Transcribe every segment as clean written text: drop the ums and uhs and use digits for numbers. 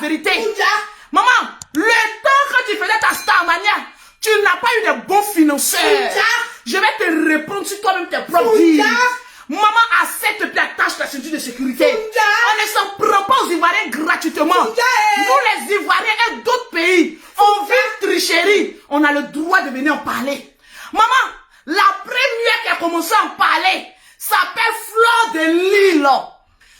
vérité. Maman, le temps que tu faisais ta Starmania, tu n'as pas eu de bons financeurs. Je vais te répondre sur toi-même tes propres dires. Maman, accepte et attache ta ceinture de sécurité. On ne s'en prend pas aux Ivoiriens gratuitement. Nous les Ivoiriens et d'autres pays, on vit tricherie. On a le droit de venir en parler. Maman, la première qui a commencé à en parler s'appelle Fleur de Lille.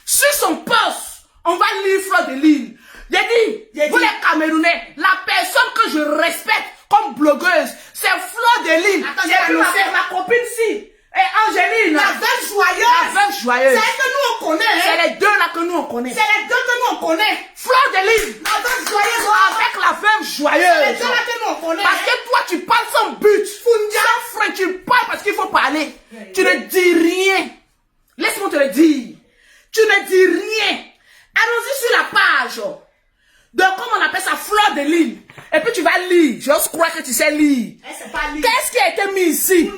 Sur son poste, on va lire Fleur de Lille. J'ai dit, vous les Camerounais, la personne que je respecte comme blogueuse, c'est Fleur de Lille. J'ai vu ma copine ici. Et Angéline. La veuve joyeuse. La veuve joyeuse. C'est elle que nous on connaît. Hein? C'est les deux là que nous on connaît. C'est les deux que nous on connaît. Fleur de Lille. La veuve joyeuse. Avec la veuve joyeuse. C'est les deux là que nous on connaît. Parce que toi tu parles sans but. Sans frein, tu parles parce qu'il faut parler. Tu ne dis rien. Laisse-moi te le dire. Tu ne dis rien. Allons-y sur la page. De comment on appelle ça, Fleur de Lille. Et puis tu vas lire. J'ose croire que tu sais lire. Qu'est-ce qui a été mis ici?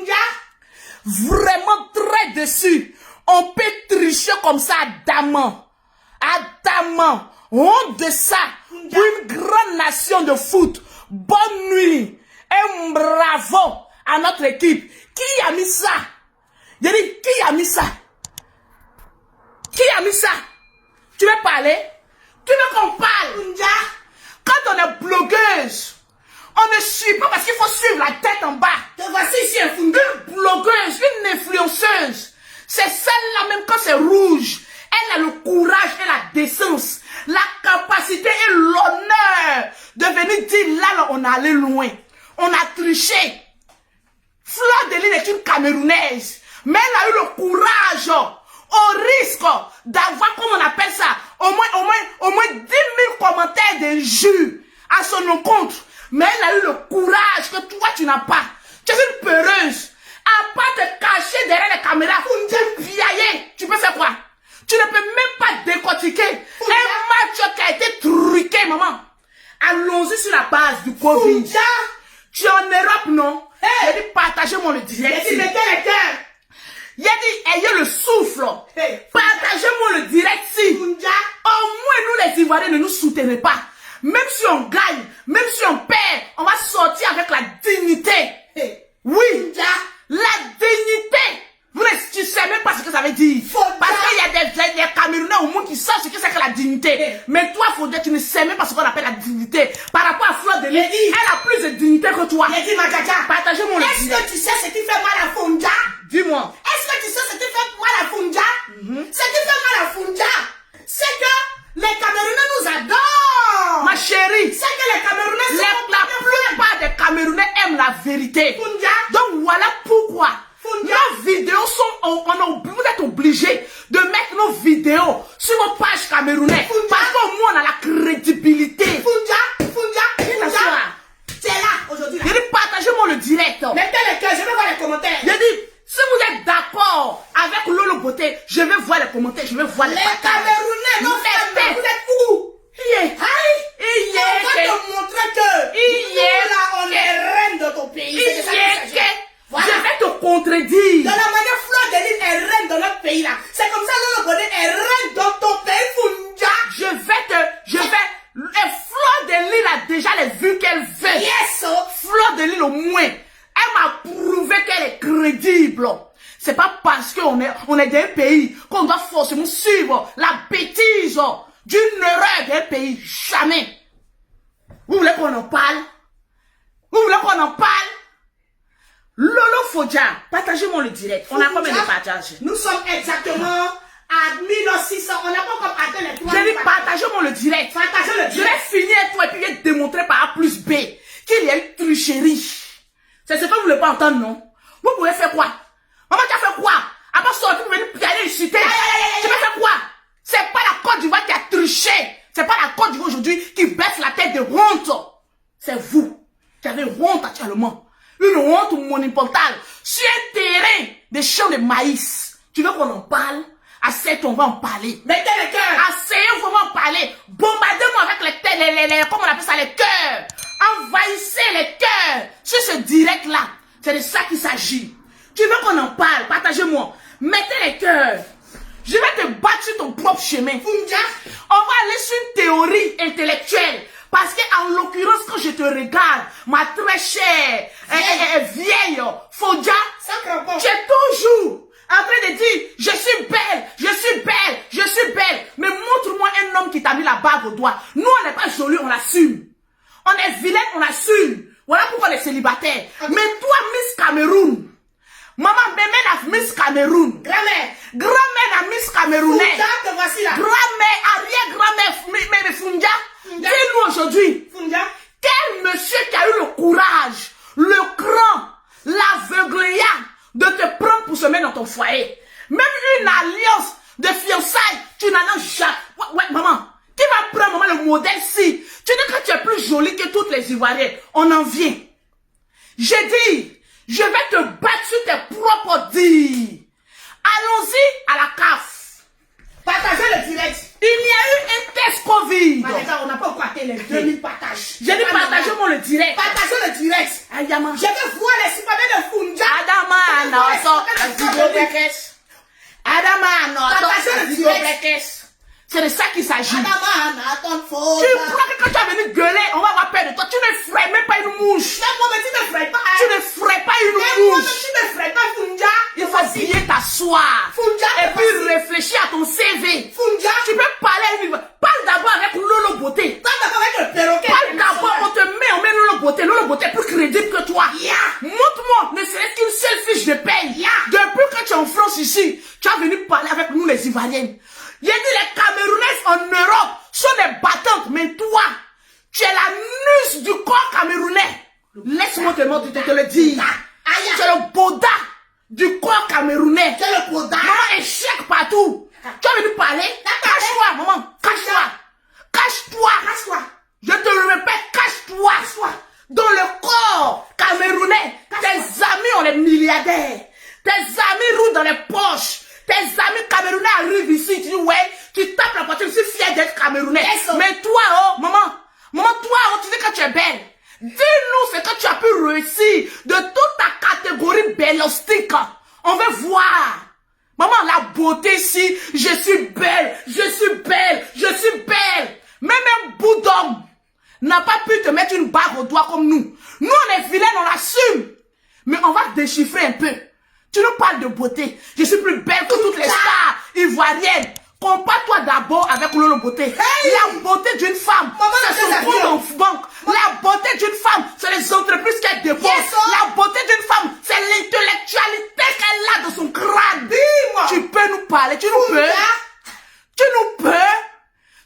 Vraiment très déçu. On peut tricher comme ça adamant. Adamant. Honte de ça. Pour une grande nation de foot. Bonne nuit. Et bravo à notre équipe. Qui a mis ça? J'ai dit, qui a mis ça? Qui a mis ça? Tu veux parler? Tu veux qu'on parle? Quand on est blogueuse, on ne suit pas parce qu'il faut suivre la tête en bas. Te voici ici un Une blogueuse, une influenceuse, c'est celle-là même quand c'est rouge. Elle a le courage et la décence, la capacité et l'honneur de venir dire là on est allé loin. On a triché. Fleur de Lille est une Camerounaise, mais elle a eu le courage, au risque d'avoir, comme on appelle ça, au moins 10 000 commentaires d'injures à son encontre. Mais elle a eu le courage que toi tu n'as pas. Tu es une peureuse. À part te cacher derrière les caméras, tu piailler, tu peux faire quoi? Tu ne peux même pas décortiquer un match qui a été truqué, maman. Allons-y sur la base du Covid. Tu es en Europe, non? J'ai dit, partagez-moi le direct. J'ai dit, mettez les cœurs. Il a dit, ayez le souffle. Partagez-moi le direct si. Au moins, nous les Ivoiriens ne nous soutenez pas. Même si on gagne, même si on perd, on va sortir avec la dignité. Oui, la dignité. Vous ne savez même pas ce que ça veut dire. Parce qu'il y a des Camerounais au monde qui savent ce que c'est que la dignité. Mais toi, Fodja, tu ne sais même pas ce qu'on appelle la dignité. Par rapport à Fleur de Lille, elle a plus de dignité que toi. Partagez-moi le direct. Est-ce que tu sais ce qui fait mal à Fodja? Dis-moi. Est-ce que tu sais ce qui fait mal à Fodja? Ce qui fait mal à Fodja, c'est que les Camerounais nous adorent. Ma chérie, c'est que les Camerounais la plupart des Camerounais aiment la vérité. Donc voilà pourquoi nos vidéos sont, vous êtes obligés de mettre nos vidéos sur vos pages camerounais. Parce qu'au moins on a la crédibilité. Tu es là aujourd'hui. J'ai dit partagez-moi le direct. Mettez les cœurs, je vais voir les commentaires. J'ai dit si vous êtes d'accord avec Lolo Beauté, je vais voir les commentaires, je vais voir les Camerounais, non frères, vous êtes où? On va te montrer que nous là, on est reine de ton pays. Voilà. Je vais te contredire. De la manière Fleur de Lille est reine dans notre pays là. C'est comme ça Lolo Beauté est reine dans ton pays, Fodja. Fleur de Lille a déjà les vues qu'elle veut. Yes. Fleur de Lille au moins, elle m'a prouvé qu'elle est crédible. C'est pas parce qu'on est d'un pays qu'on doit forcément suivre la bêtise d'une erreur d'un pays. Jamais. Vous voulez qu'on en parle? Vous voulez qu'on en parle? Lolo Fodja, partagez-moi le direct. On a combien de partages? Nous sommes exactement à 1600. On n'a pas encore atteint les 3 000. J'ai dit partagez-moi le direct. Partagez le direct. Je vais finir avec toi et puis je vais démontrer par A plus B qu'il y a une tricherie. C'est ce que vous ne voulez pas entendre, non? Vous pouvez faire quoi? Maman, tu as fait quoi? À part sortir pour venir piailler et chuter. Tu vas faire quoi? C'est pas la Côte d'Ivoire qui a triché. C'est pas la Côte d'Ivoire aujourd'hui qui baisse la tête de honte. C'est vous qui avez honte actuellement. Une honte monumentale sur un terrain de champs de maïs. Tu veux qu'on en parle? Assez, on va en parler. Mettez les cœurs. Assez, on va en parler. Bombardez-moi avec les comment on appelle ça, les cœurs. Envahissez les cœurs sur ce direct-là. C'est de ça qu'il s'agit. Tu veux qu'on en parle? Partagez-moi. Mettez les cœurs. Je vais te battre sur ton propre chemin. Funja. On va aller sur une théorie intellectuelle. Parce qu'en l'occurrence, quand je te regarde, ma très chère, vieille, Fonja, tu es toujours en train de dire, je suis belle, je suis belle, je suis belle. Mais montre-moi un homme qui t'a mis la bague au doigt. Nous, on n'est pas jolis, on l'assume. On est vilaine, on l'assume. Voilà pourquoi on est célibataire. Okay. Mais toi, Miss Cameroun, maman, bébé Miss Cameroun. Grand-mère. Grand-mère la Miss Camerounais. Funja, te voici là. Grand-mère, arrière-grand-mère, mais Funja. Dis-nous aujourd'hui, quel monsieur qui a eu le courage, le cran, l'aveugléat de te prendre pour se mettre dans ton foyer. Même une alliance de fiançailles, tu n'en as jamais. Ouais, maman, qui va prendre maman le modèle si tu dis que tu es plus jolie que toutes les Ivoiriennes. On en vient. J'ai dit, je vais te battre sur tes propres dires. Allons-y à la CAF. Partagez le direct. Il y a eu un test Covid. On n'a pas encore atteint les 2000 partages. J'ai dit partagez-moi le direct. Partagez le direct. Ayama. Je veux voir les citoyens de Funja. Adama, non, Partagez le direct. C'est de ça qu'il s'agit. Tu Adama, crois que quand tu as venu gueuler, on va avoir peur de toi. Tu ne ferais même pas une mouche. Moi, mais tu ne ferais pas. Tu ne ferais pas une Moi, mais mouche. tu ne ferais pas Funja. Il faut bien t'asseoir. Et puis réfléchir à ton CV. Funja. Tu peux parler à une... Parle d'abord avec Lolo Beauté. Parle d'abord avec le perroquet. Parle d'abord, on met Lolo Beauté. Lolo Beauté est plus crédible que toi. Montre-moi, ne serait-ce qu'une seule fiche de paye. Depuis que tu es en France ici, tu as venu parler avec nous les Ivoiriennes. J'ai dit les Camerounaises en Europe sont des battantes, mais toi, tu es la nus du corps camerounais. Laisse-moi te le dire. Tu es le boda du corps camerounais. Tu es le boda. Maman, échec partout. Tu as venu parler. Cache-toi, maman. Cache-toi. Cache-toi. Cache-toi. Je te le répète, cache-toi. Dans le corps camerounais, tes amis ont les milliardaires. Tes amis roulent dans les poches. Tes amis camerounais arrivent ici, tu dis ouais, tu tapes la poitrine, je suis fier d'être camerounais. Mais toi, oh, maman, toi, oh, tu dis que tu es belle. Dis-nous ce que tu as pu réussir de toute ta catégorie bellostique. On veut voir. Maman, la beauté ici, je suis belle, je suis belle, je suis belle. Même un bout d'homme n'a pas pu te mettre une bague au doigt comme nous. Nous, on est vilaines, on l'assume. Mais on va déchiffrer un peu. Tu nous parles de beauté. Je suis plus belle que toutes les stars ivoiriennes. Compare-toi d'abord avec Lolo Beauté. Hey! La beauté d'une femme, c'est son compte en banque. La beauté d'une femme, c'est les entreprises qu'elle dépose. La beauté d'une femme, c'est l'intellectualité qu'elle a de son crâne. Tu peux nous parler, tu nous peux. Tu nous peux.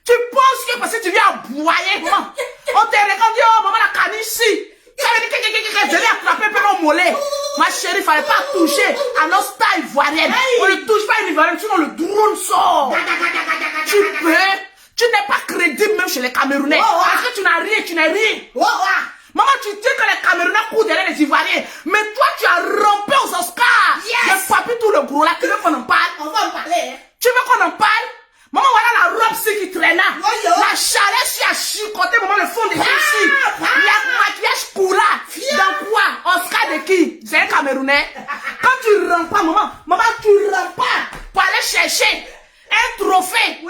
Tu penses que parce que tu viens aboyer, maman, on te regarde, oh maman la canne ici. Tu avais dit que je l'ai attrapé par mon mollet. Ma chérie, il fallait pas toucher à nos stars ivoiriennes. On ne touche pas une ivoirienne, sinon le drone sort. Tu peux. Tu n'es pas crédible même chez les Camerounais. Parce que tu n'as rien, tu n'es rien. Maman, tu dis que les Camerounais courent derrière les Ivoiriens. Mais toi, tu as rampé aux Oscars. J'ai papé tout le gros là. Tu veux qu'on en parle? On va en parler. Tu veux qu'on en parle? Maman, voilà la robe ci qui traîna. La chaleur si a chicoté, maman, le fond des ici. Le maquillage coula. Dans quoi? Oscar de qui? C'est un Camerounais. Quand tu rentres pas, maman, tu rentres pas pour aller chercher un trophée.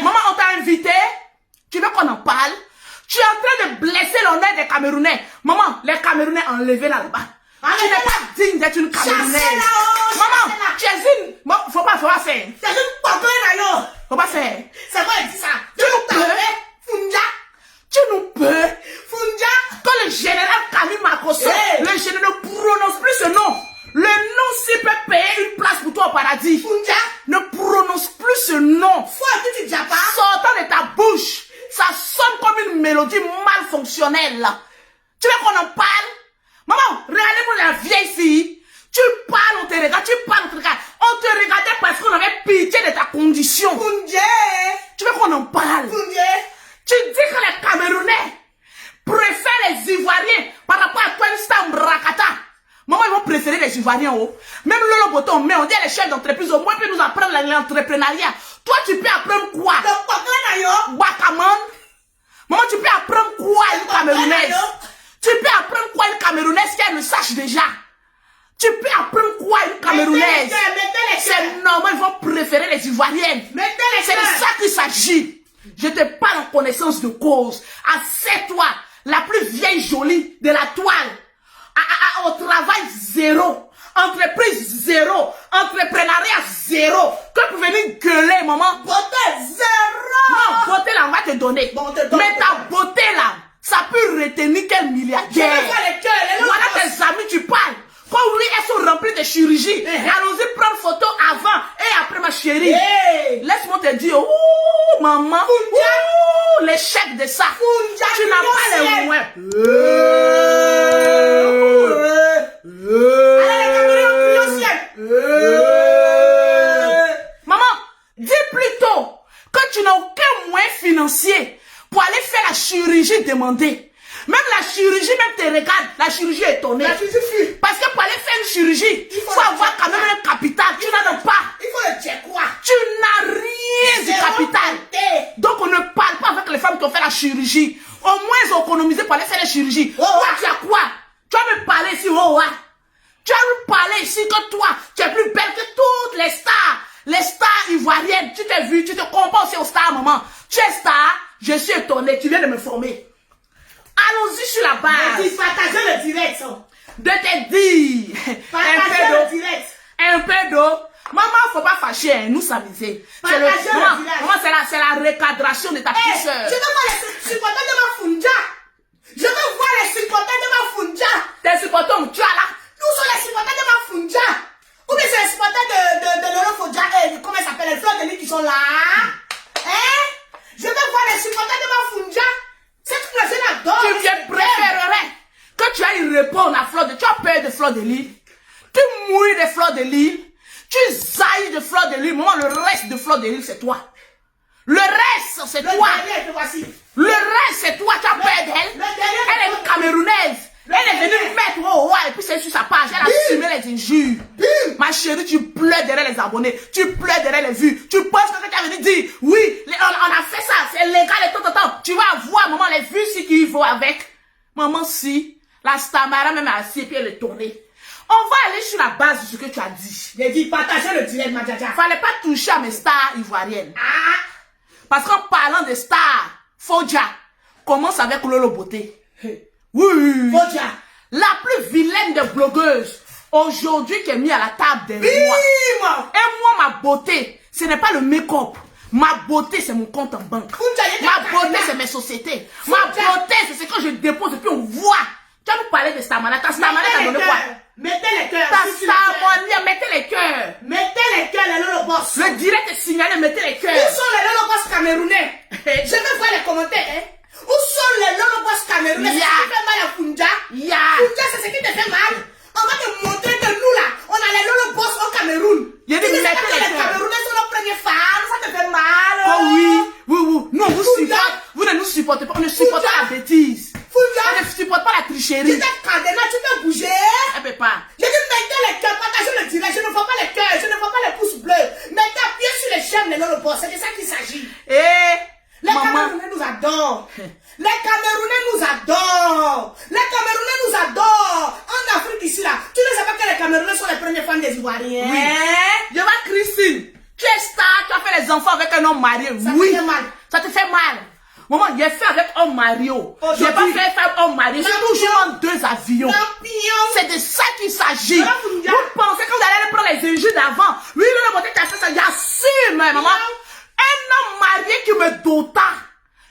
Maman, on t'a invité. Tu veux qu'on en parle? Tu es en train de blesser l'honneur des Camerounais. Maman, les Camerounais enlevés là-bas. Tu n'es pas digne d'être une Camerounaise. Maman, tu es une... Bon, faut pas faire. C'est une poteau là. Faut pas faire. C'est quoi elle dit ça? Tu nous peux. Funja. Tu nous peux. Funja. Quand le général Camille Makosso, le général ne prononce plus ce nom. Le nom s'il peut payer une place pour toi au paradis. Funja. Ne prononce plus ce nom. Faut que tu dis pas. Sortant de ta bouche, ça sonne comme une mélodie mal fonctionnelle. Tu veux qu'on en parle? Maman, regardez-moi la vieille fille. Tu parles, on te regarde, on te regarde. On te regardait parce qu'on avait pitié de ta condition. Funja. Tu veux qu'on en parle? Funja. Tu dis que les Camerounais préfèrent les Ivoiriens par rapport à toi, une star Mbrakata. Maman, ils vont préférer les Ivoiriens. Oh. Même Lolo Beauté, on dit les chefs d'entreprise, au moins, ils nous apprendre l'entrepreneuriat. Toi, tu peux apprendre quoi? Bakaman. Maman, tu peux apprendre quoi une Camerounaise? Tu peux apprendre quoi une Camerounaise qu'elle ne sache déjà? Tu peux apprendre quoi une Camerounaise? C'est normal, ils vont préférer les Ivoiriennes. C'est de ça qu'il s'agit. Je te parle en connaissance de cause. Assieds-toi, la plus vieille jolie de la toile. Au travail zéro. Entreprise zéro. Entrepreneuriat zéro. Que pour venir gueuler, maman. Beauté zéro. Non, beauté là, on va te donner. Bon, on te donne. Mais ta beauté là, ça peut retenir quel milliardaire. Voilà tes amis, tu parles. Quand oui, elles sont remplies de chirurgie. Allons-y prendre photo avant et après, ma chérie. Laisse-moi te dire, ouh, maman. Ouh, l'échec de ça. Tu n'as pas les moyens. Maman, dis plutôt que tu n'as aucun moyen financier pour aller faire la chirurgie demandée. Même la chirurgie, même te regarde, la chirurgie est étonnée. Parce que pour aller faire une chirurgie, il faut avoir quand même un capital. Tu n'en as pas. Il faut le dire quoi? Tu n'as rien du capital. Donc on ne parle pas avec les femmes qui ont fait la chirurgie. Au moins ils ont économisé pour aller faire la chirurgie. Toi, tu as quoi? Tu vas me parler ici, tu vas me parler ici que toi, tu es plus belle que toutes les stars. Les stars ivoiriennes, tu t'es vu, tu te compares aussi aux stars, maman. Tu es star, je suis étonnée, tu viens de me former. Allons-y sur la base. Partagez le direct. De te dire. Partagez le direct. Un peu d'eau. Maman, faut pas fâcher, hein, nous s'amuser. Maman, c'est la recadration de ta petite soeur. Je veux voir les supporters de ma Funja. Je veux voir les supporters de ma Funja. Tes supporters, tu as là. Nous sommes les supporters de ma Funja. Ou bien c'est les supporters de Lolo Funja. Comment ils s'appellent, les fleurs de l'île qui sont là. Je veux voir les supporters de ma Funja. C'est tout le jeune adore. Tu préférerais que tu ailles répondre à Fleur de... Tu as peur de Fleur de l'île. Tu mouilles de Fleur de l'île. Tu zailles de Fleur de l'île. Maman, le reste de Fleur de l'île, c'est toi. Le reste, c'est toi. Le reste, c'est toi. Tu as peur d'elle. Elle est une Camerounaise. Elle est venue mettre et puis c'est sur sa page. Elle a assumé les injures. Ma chérie, tu pleures derrière les abonnés. Tu pleures derrière les vues. Tu penses que tu as venu dire, oui, on a fait ça, c'est légal et tout. Tu vas voir, maman, les vues si qui vont avec. Maman, si, la Stamara même assise et puis elle est tournée. On va aller sur la base de ce que tu as dit. J'ai dit, partagez le direct, ma djaja. Fallait pas toucher à mes stars ivoiriennes. Parce qu'en parlant de stars, Fodja commence avec Lolo Beauté. Oui. Fodja. La plus vilaine des blogueuses. Aujourd'hui qui est mise à la table des rois. Et moi, ma beauté, ce n'est pas le make-up. Ma beauté, c'est mon compte en banque. Ma beauté, c'est mes sociétés. Ma beauté, c'est ce que je dépose et puis on voit. Tu vas nous parler de Stamana. Ta Stamana, t'as donné quoi? Mettez les cœurs. Ta Stamana, mettez les cœurs. Mettez les cœurs, les Lolo Boss. Le direct est signalé, mettez les cœurs. Où sont les Lolo Boss camerounais? Je veux voir les commentaires, Où sont les Lolo Boss camerounais? C'est ce qui fait mal à Funja. Funja, c'est ce qui te fait mal. On va te montrer que nous là, on a les Lolo Boss au Cameroun. Il y a des les Camerounais sont nos premiers fans, ça te fait mal. Oh oui. Non, vous ne nous supportez pas, on ne supporte pas la bêtise. On ne supporte pas la tricherie. Tu t'es cadenas, tu peux bouger. Elle peut pas. J'ai dit mettez les cœurs, partagez le direct, je ne vois pas les cœurs, je ne vois pas les pouces bleus. Mettez appuyez sur les j'aime les Lolo Boss, c'est de ça qu'il s'agit. Les Camerounais nous adorent. Les Camerounais nous adorent. Les Camerounais nous adorent. En Afrique ici là, tu ne sais pas que les Camerounais sont les premiers fans des Ivoiriens. Oui. Je vois Christine. Tu es star, tu as fait les enfants avec un homme marié. Ça te fait mal. Ça te fait mal. Maman, j'ai fait avec homme marié. J'ai pas fait avec homme marié. C'est toujours deux avions. C'est de ça qu'il s'agit. Vous pensez que vous allez aller prendre les injures d'avant. Oui, le beauté qui a fait ça, j'assume, maman. Un homme marié qui me dota.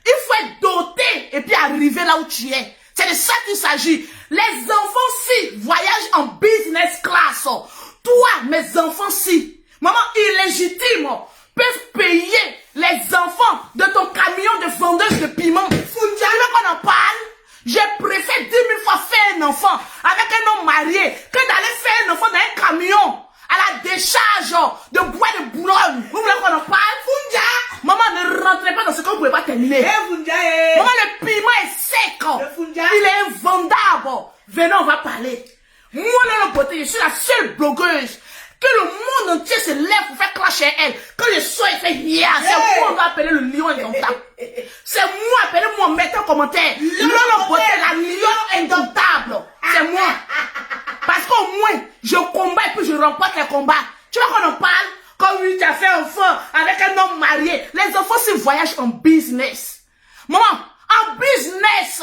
Il faut être doté et puis arriver là où tu es. C'est de ça qu'il s'agit. Les enfants-ci voyagent en business class. Toi, mes enfants-ci, maman, illégitime, peuvent payer les enfants de ton camion de vendeuse de piment. Tu veux qu'on en parle? Je préfère 10 000 fois faire un enfant avec un homme marié que d'aller faire un enfant dans un camion à la décharge de bois de Boulogne. Vous voulez qu'on en parle? Funja! Maman, ne rentrez pas dans ce que vous ne pouvez pas terminer. Maman, le piment est sec. Il est invendable. Venez, on va parler. Moi, la beauté, je suis la seule blogueuse que le monde entier se lève pour faire clasher elle. Quand je sois, il fait yeah. C'est moi, on va appeler le lion indomptable. C'est moi, appelez-moi, mettez en commentaire. La beauté, la lion indomptable. C'est moi. Parce qu'au moins, je combats et puis je remporte les combats. Tu vois qu'on en parle? voyage en business. Maman, en business,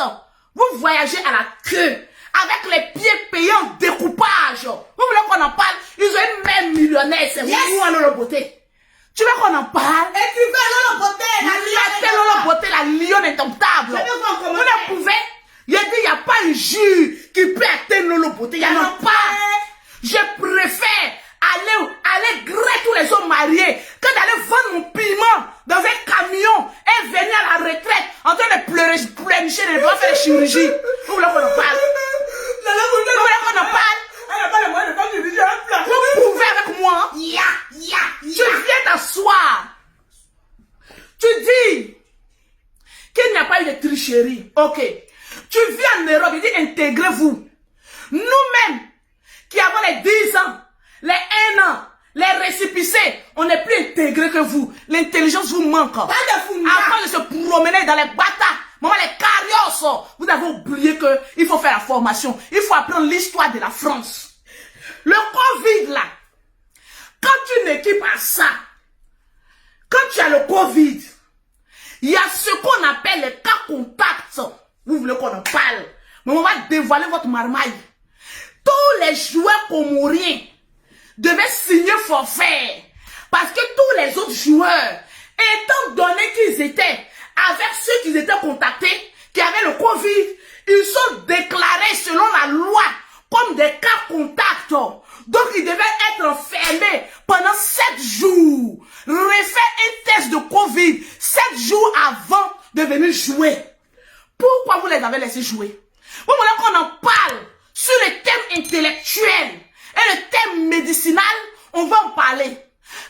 vous voyagez à la queue, avec les pieds payés en découpage. Vous voulez qu'on en parle? Ils ont une mère millionnaire, c'est vous en Lolo Beauté. Tu veux qu'on en parle? Écrivez Lolo Beauté, Lolo Beauté, la lionne indomptable. Vous ne pouvez. Il y a pas un juge qui peut atteindre Lolo Beauté. Il n'y en a pas. Je préfère aller gré tous les hommes mariés que d'aller vendre mon piment dans un camion et venir à la retraite en train de pleurer, pleurnicher, de devoir faire des chirurgies. Vous voulez qu'on en parle? Vous voulez qu'on en parle? Vous pouvez avec moi. Tu viens t'asseoir. Tu dis qu'il n'y a pas eu de tricherie. Ok. Tu viens en Europe, il dit intégrez-vous. Nous-mêmes, qui avons les 10 ans, les 1 an, les récépissés, on n'est plus intégrés que vous. L'intelligence vous manque. Avant de se promener dans les batailles, maman, les carrières, vous avez oublié qu'il faut faire la formation. Il faut apprendre l'histoire de la France. Le Covid là, quand tu n'équipes à ça, quand tu as le Covid, il y a ce qu'on appelle les cas contacts. Vous voulez qu'on en parle? Mais on va dévoiler votre marmaille. Tous les joueurs comoriens devaient signer forfait. Parce que tous les autres joueurs, étant donné qu'ils étaient avec ceux qui étaient contactés, qui avaient le Covid, ils sont déclarés selon la loi comme des cas contacts. Donc ils devaient être enfermés pendant 7 jours. Refaire un test de Covid 7 jours avant de venir jouer. Pourquoi vous les avez laissés jouer? Vous voulez qu'on en parle sur les thèmes intellectuels et le thème médicinal? On va en parler.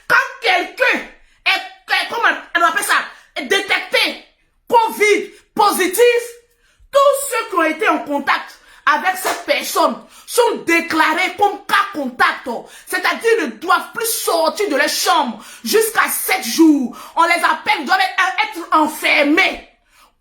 Quand quelqu'un est, comment on appelle ça, détecté Covid positif, tous ceux qui ont été en contact avec cette personne sont déclarés comme cas contact. C'est-à-dire qu'ils ne doivent plus sortir de leur chambre jusqu'à 7 jours. On les appelle, ils doivent être enfermés.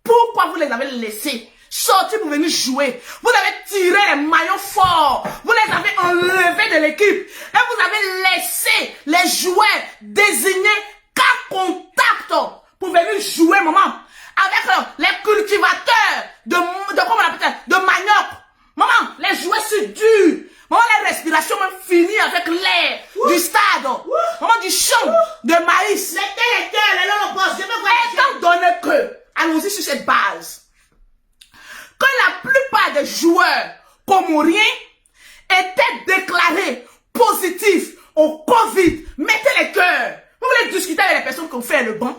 Pourquoi vous les avez laissés sortir pour venir jouer? Vous avez tiré les maillots forts. Vous les avez enlevés de l'équipe. Et vous avez laissé les joueurs désignés cas contact pour venir jouer, maman. Avec les cultivateurs comment on appelle ça, de manioc. Maman, les joueurs sont durs. Maman, les respirations même finies avec l'air du stade. Maman, du champ de maïs. Étant donné que, allons-y sur cette base, que la plupart des joueurs comoriens étaient déclarés positifs au Covid, mettez les cœurs. Vous voulez discuter avec les personnes qui ont fait le banc?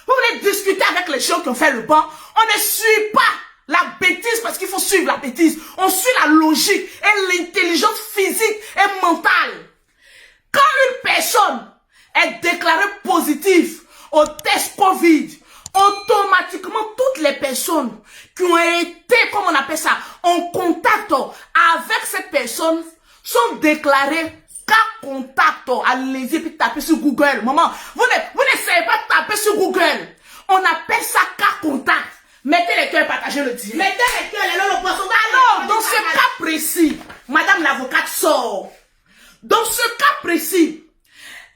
Vous voulez discuter avec les gens qui ont fait le banc? On ne suit pas la bêtise parce qu'il faut suivre la bêtise. On suit la logique et l'intelligence physique et mentale. Quand une personne est déclarée positive au test Covid, automatiquement toutes les personnes qui ont été, comme on appelle ça, en contact avec cette personne sont déclarées cas contact. Allez-y puis tapez sur Google. Maman, vous n'essayez pas de taper sur Google. On appelle ça cas contact. Mettez les cœurs, partagez le direct. Mettez les cœurs, les poissons. Alors, dans ce cas précis, madame l'avocate sort. Dans ce cas précis,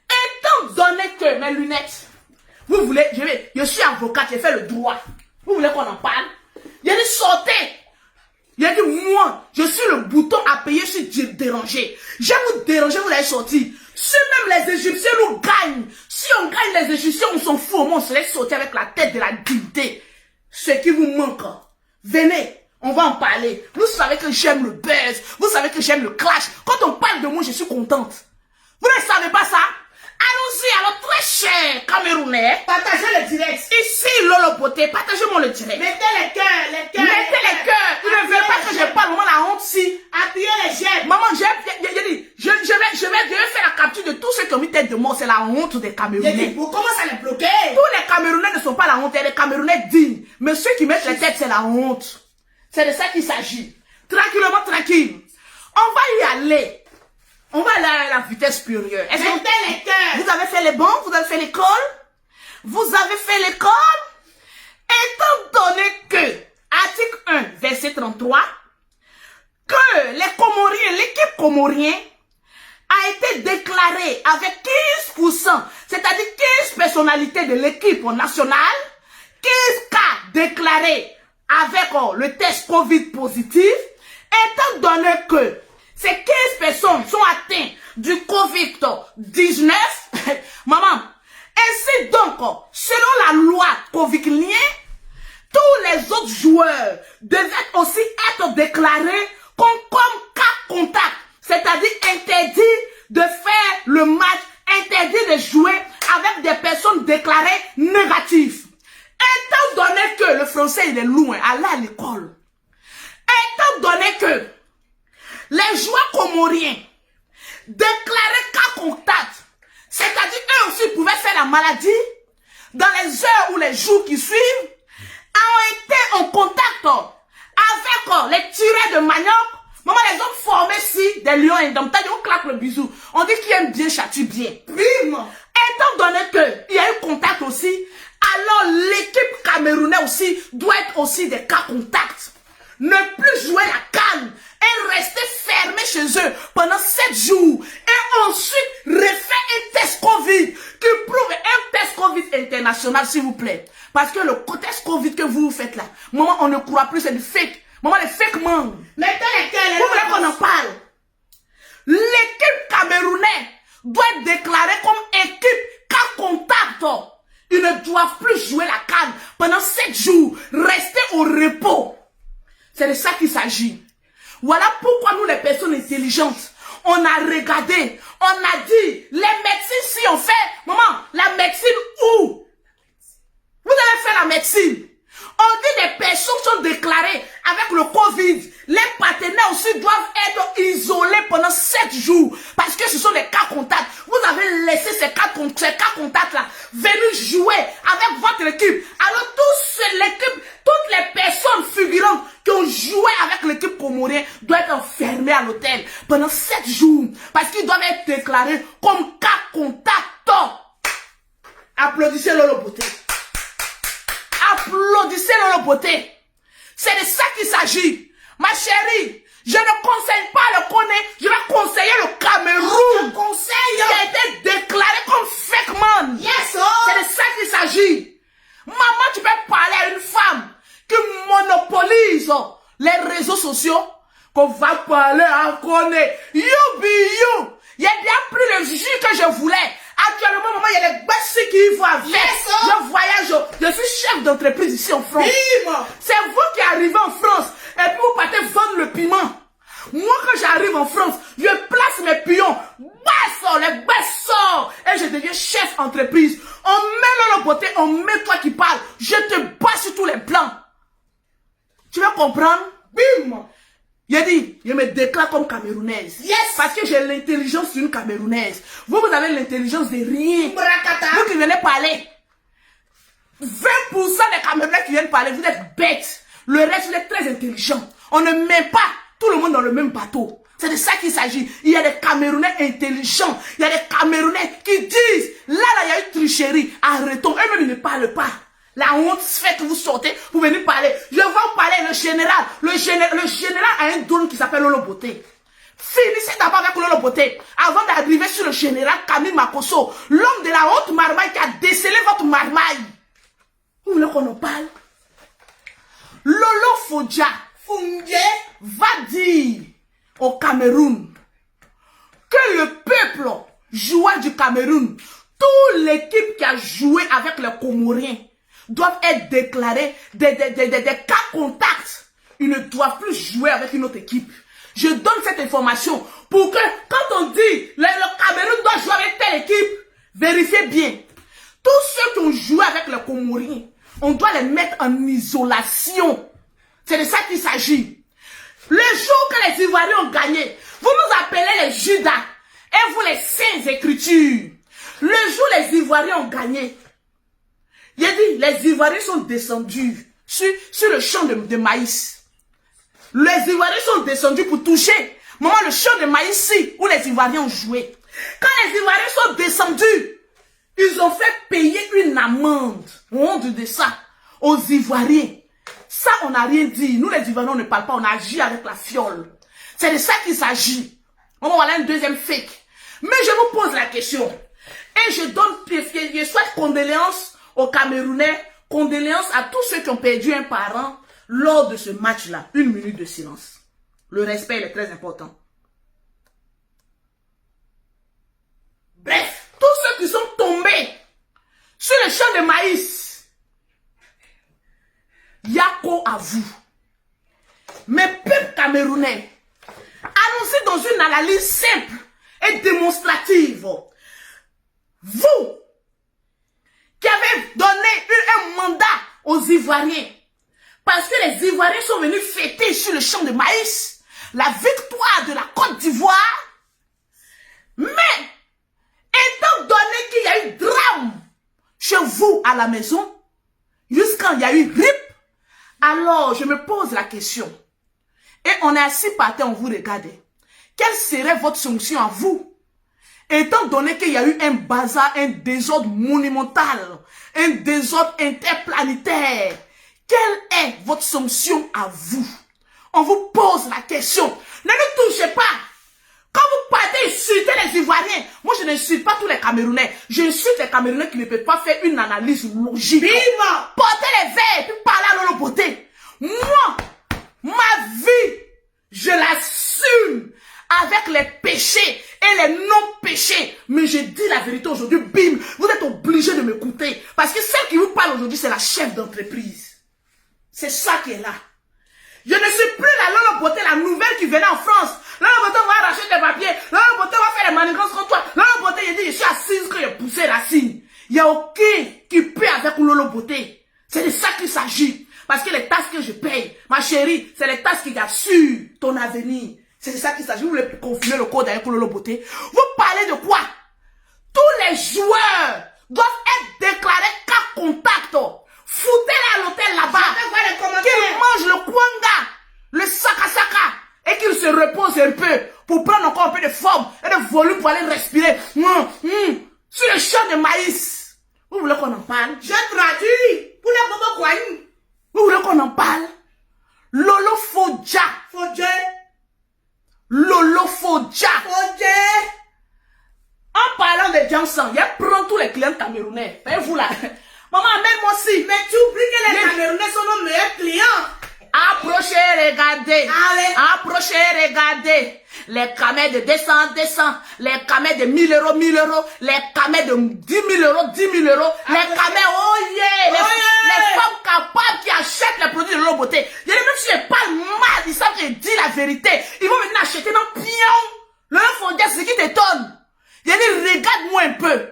étant donné que mes lunettes, vous voulez, je suis avocate, j'ai fait le droit. Vous voulez qu'on en parle? Il a dit sortez. Il a dit moi, je suis le bouton à payer, je suis dérangé. Je vous déranger, vous l'avez sorti. Si même les Égyptiens nous gagnent, si on gagne les Égyptiens, on s'en fout, on se laisse sortir avec la tête de la dignité. Ce qui vous manque, venez, on va en parler. Vous savez que j'aime le buzz, vous savez que j'aime le clash. Quand on parle de moi, je suis contente. Vous ne savez pas ça? Allons-y, alors très cher Camerounais. Partagez le direct. Ici, Lolo Beauté, partagez-moi le direct. Mettez les cœurs, les cœurs. Mettez les cœurs. Ils ne veulent pas que je parle, maman, la honte si. Appuyez les j'aime. Maman, je vais faire la capture de tous ceux qui ont mis tête de mort. C'est la honte des Camerounais. Vous commencez à les bloquer. Tous les Camerounais ne sont pas la honte, les Camerounais dignes. Mais ceux qui mettent les têtes, c'est la honte. C'est de ça qu'il s'agit. Tranquillement, tranquille. On va y aller. On va aller à la vitesse supérieure. Mettez les cœurs. Vous avez fait les bancs, vous avez fait l'école. Vous avez fait l'école. Étant donné que, article 1, verset 33, que les Comoriens, l'équipe comorienne, a été déclaré avec 15%, c'est-à-dire 15 personnalités de l'équipe nationale, 15 cas déclarés avec le test Covid positif, étant donné que ces 15 personnes sont atteintes du Covid-19, maman, ainsi donc, selon la loi Covid-lien, tous les autres joueurs devaient aussi être déclarés comme cas contact, c'est-à-dire interdit de faire le match, interdit de jouer avec des personnes déclarées négatives. Étant donné que le français il est loin, aller à l'école, étant donné que les joueurs comoriens déclarés cas contact, c'est-à-dire eux aussi pouvaient faire la maladie, dans les heures ou les jours qui suivent, ont été en contact avec les tireurs de manioc. Maman, les hommes formés ici, des lions indomptables, on claque le bisou. On dit qui aime bien châtie bien. Bim! Étant donné qu'il y a eu contact aussi, alors l'équipe camerounaise aussi doit être aussi des cas contacts. Ne plus jouer la canne et rester fermé chez eux pendant 7 jours. Et ensuite, refaire un test Covid qui prouve un test Covid international, s'il vous plaît. Parce que le test Covid que vous faites là, maman, on ne croit plus, c'est du fake. Maman, les fake man. Mettez lesquels, vous voulez qu'on en parle? L'équipe camerounaise doit être déclarée comme équipe cas contact. Ils ne doivent plus jouer la canne pendant 7 jours, rester au repos. C'est de ça qu'il s'agit. Voilà pourquoi nous, les personnes intelligentes, on a regardé, on a dit, les médecines, si on fait, maman, la médecine où? Vous allez faire la médecine. On dit des personnes sont déclarées avec le Covid. Les partenaires aussi doivent être isolés pendant 7 jours. Parce que ce sont des cas contacts. Vous avez laissé ces cas contacts-là venir jouer avec votre équipe. Alors toutes les personnes figurantes qui ont joué avec l'équipe comorienne doivent être enfermées à l'hôtel pendant 7 jours. Parce qu'ils doivent être déclarés comme cas contact. Applaudissez Lolo Beauté. Applaudissez Lolo Beauté. C'est de ça qu'il s'agit. Ma chérie, je ne conseille pas le Koné, je vais conseiller le Cameroun. Qui a été déclaré comme fake man. Yes, oh. C'est de ça qu'il s'agit. Maman, tu peux parler à une femme qui monopolise les réseaux sociaux, qu'on va parler à Koné. You be you. Il y a bien plus le jus que je voulais. Actuellement, maman, il y a les basses qui vont avec. Yes, oh. Je voyage, je suis chef d'entreprise ici en France. C'est vous qui arrivez en France et puis vous partez vendre le piment. Moi, quand j'arrive en France, je place mes pions, les baissons, et je deviens chef d'entreprise. On met Lolo Beauté, on met toi qui parles. Je te bats sur tous les plans. Tu vas comprendre? Bim! Il dit, je me déclare comme camerounaise. Yes! Parce que j'ai l'intelligence d'une camerounaise. Vous avez l'intelligence de rien. Brakata. Vous qui venez parler. 20% des Camerounais qui viennent parler, vous êtes bêtes. Le reste, vous êtes très intelligent. On ne met pas tout le monde dans le même bateau. C'est de ça qu'il s'agit. Il y a des Camerounais intelligents. Il y a des Camerounais qui disent, là, il y a une tricherie. Arrêtons. Eux-mêmes, ils ne parlent pas. La honte fait que vous sortez pour venir parler. Je vais vous parler, le général. Le général a un don qui s'appelle Lolo Beauté. Finissez d'abord avec Lolo Beauté avant d'arriver sur le général Camille Makosso, l'homme de la haute marmaille qui a décelé votre marmaille. Vous voulez qu'on en parle? Lolo Fodja va dire au Cameroun que le peuple joueur du Cameroun, toute l'équipe qui a joué avec les Comoriens, doivent être déclarés des cas contacts. Ils ne doivent plus jouer avec une autre équipe. Je donne cette information pour que, quand on dit le Cameroun doit jouer avec telle équipe, vérifiez bien. Tous ceux qui ont joué avec les Comoriens, on doit les mettre en isolation. C'est de ça qu'il s'agit. Le jour que les Ivoiriens ont gagné, vous nous appelez les Judas et vous les Saintes Écritures. Le jour où les Ivoiriens ont gagné, il a dit, les Ivoiriens sont descendus sur le champ de maïs. Les Ivoiriens sont descendus pour toucher. Maman, le champ de maïs ici, où les Ivoiriens ont joué. Quand les Ivoiriens sont descendus, ils ont fait payer une amende. Honte de ça. Aux Ivoiriens. Ça, on n'a rien dit. Nous, les Ivoiriens, on ne parle pas. On agit avec la fiole. C'est de ça qu'il s'agit. Maman, voilà un deuxième fake. Mais je vous pose la question. Et je souhaite condoléances aux Camerounais, condoléances à tous ceux qui ont perdu un parent lors de ce match-là. 1 minute de silence. Le respect il est très important. Bref, tous ceux qui sont tombés sur le champ de maïs, Yako à vous. Mes peuples camerounais, allons-y dans une analyse simple et démonstrative. Vous, qui avez donné un mandat aux Ivoiriens, parce que les Ivoiriens sont venus fêter sur le champ de maïs la victoire de la Côte d'Ivoire, mais étant donné qu'il y a eu drame chez vous à la maison, jusqu'à il y a eu rip, alors je me pose la question, et on est assis par terre, on vous regarde, quelle serait votre sanction à vous? Étant donné qu'il y a eu un bazar, un désordre monumental, un désordre interplanétaire, quelle est votre sanction à vous? On vous pose la question. Ne nous touchez pas. Quand vous partez insulter les Ivoiriens, moi je n'insulte pas tous les Camerounais. J'insulte les Camerounais qui ne peuvent pas faire une analyse logique. Bima. Portez les verres et puis parlez à Lolo Beauté. Moi, ma vie, je l'assume avec les péchés et les non-péchés. Mais je dis la vérité aujourd'hui, bim, vous êtes obligés de m'écouter. Parce que celle qui vous parle aujourd'hui, c'est la chef d'entreprise. C'est ça qui est là. Je ne suis plus la Lolo Beauté, la nouvelle qui venait en France. Lolo Beauté va arracher des papiers. Lolo Beauté va faire les manigances contre toi. Lolo Beauté, il dit, je suis assise que j'ai poussé la signe. Il n'y a aucun qui paie avec Lolo Beauté. C'est de ça qu'il s'agit. Parce que les taxes que je paye, ma chérie, c'est les taxes qui assurent ton avenir. C'est de ça qu'il s'agit. Vous voulez confirmer le code avec Lolo Beauté. Vous parlez de quoi? Tous les joueurs doivent être déclarés cas contact. Foutez-les à l'hôtel là-bas. Qu'ils mangent le kwanga, le saka-saka, et qu'ils se reposent un peu pour prendre encore un peu de forme et de volume pour aller respirer. Sur le champ de maïs. Vous voulez qu'on en parle? Je traduis pour les Bobo Kouaïm. Vous voulez qu'on en parle? Lolo Fodja. Fodja. Lolo Fodja. Fodja. En parlant de Johnson, il prend tous les clients camerounais. Voyez-vous là? Maman, amène-moi aussi. Mais tu oublies que les Camerounais sont nos meilleurs clients. Approchez, regardez. Allez. Approchez, regardez. Les camets de 200, les camets de 1000 euros, 1000 euros, les camets de 10 000 euros, 10 000 euros, les camets, oh yeah, les femmes capables qui achètent les produits de Lolo Beauté. Il y a même si je parle mal, ils savent que je dis la vérité. Ils vont venir acheter dans pion. Le Fodja, c'est qui t'étonne. Il y a dit, regarde-moi un peu.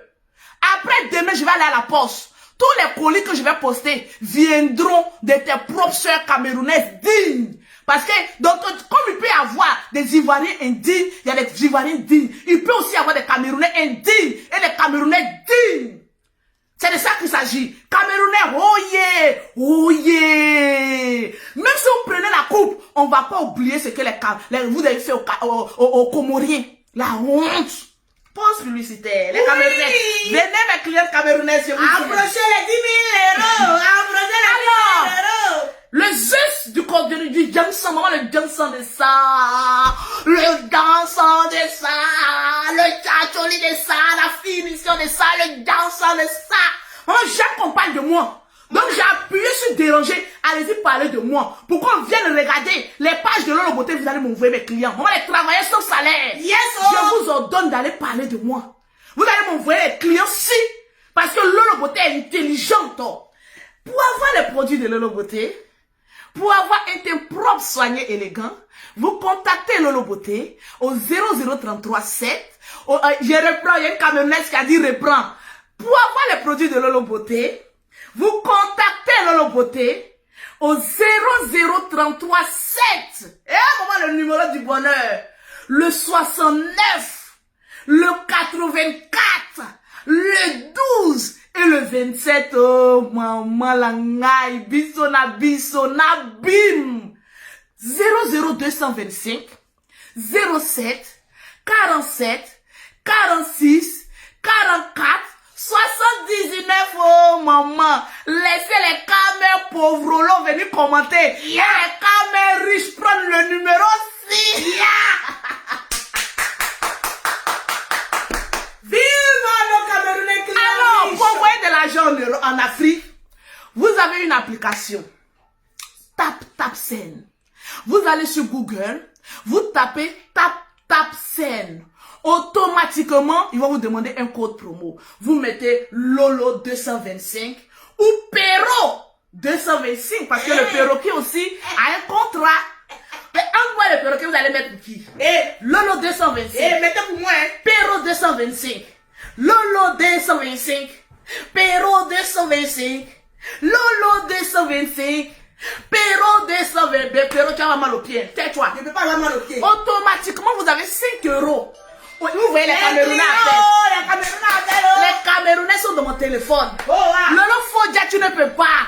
Après, demain, je vais aller à la poste. Tous les colis que je vais poster viendront de tes propres sœurs camerounaises dignes. Parce que, donc, comme il peut y avoir des Ivoiriens indignes, il y a des Ivoiriens dignes. Il peut aussi y avoir des Camerounais indignes et des Camerounais dignes. C'est de ça qu'il s'agit. Camerounais, oh yeah, oh yeah. Même si vous prenez la coupe, on ne va pas oublier ce que vous avez fait aux Comoriens. La honte. Pause publicitaire. Les Camerounais. Venez mes clients camerounais sur vous. Approchez les 10 000 euros. Approchez les 10 000 euros. Le zeste du Johnson, maman, le Johnson de ça. Le Johnson de ça. Le tchatcholi de ça. La finition de ça. Le Johnson de ça. Maman, j'aime qu'on parle de moi. Donc j'ai appuyé sur déranger. Allez-y parler de moi. Pour qu'on vienne regarder les pages de Lolo Beauté, vous allez m'envoyer mes clients. Maman, les travailleurs sans salaire. Yes, oh. Je vous ordonne d'aller parler de moi. Vous allez m'envoyer les clients si. Parce que Lolo Beauté est intelligente. Pour avoir les produits de Lolo Beauté, pour avoir un teint propre, soigné, élégant, vous contactez Lolo Beauté au 0033 7. Je reprends, il y a une camionnaise qui a dit reprends. Pour avoir les produits de Lolo Beauté, vous contactez Lolo Beauté au 0033 7. Et maman, le numéro du bonheur. Le 69, le 84, le 12 et le 27. Oh, maman, la ngaï, bisona, bim. 00225, 07, 47, 46, 44, 79, oh maman, laissez les camers pauvres là venir commenter. Et les camers riches prennent le numéro 6. l'argent en Afrique, vous avez une application. TapTapSend. Vous allez sur Google, vous tapez TapTapSend. Automatiquement, ils vont vous demander un code promo. Vous mettez Lolo 225 ou Pero 225 parce que le perroquet aussi a un contrat. Mais en quoi le perroquet, vous allez mettre qui? Lolo 225. Mettez pour moi. Pero 225. Lolo 225. Pero 225. Lolo 225. Pero 225. Pero, tu as mal au pied. Tais-toi. Je ne peux pas avoir mal au pied. Automatiquement, vous avez 5 euros. Vous voyez les Camerounais Les Camerounais sont dans mon téléphone. Lolo Fodia, tu ne peux pas.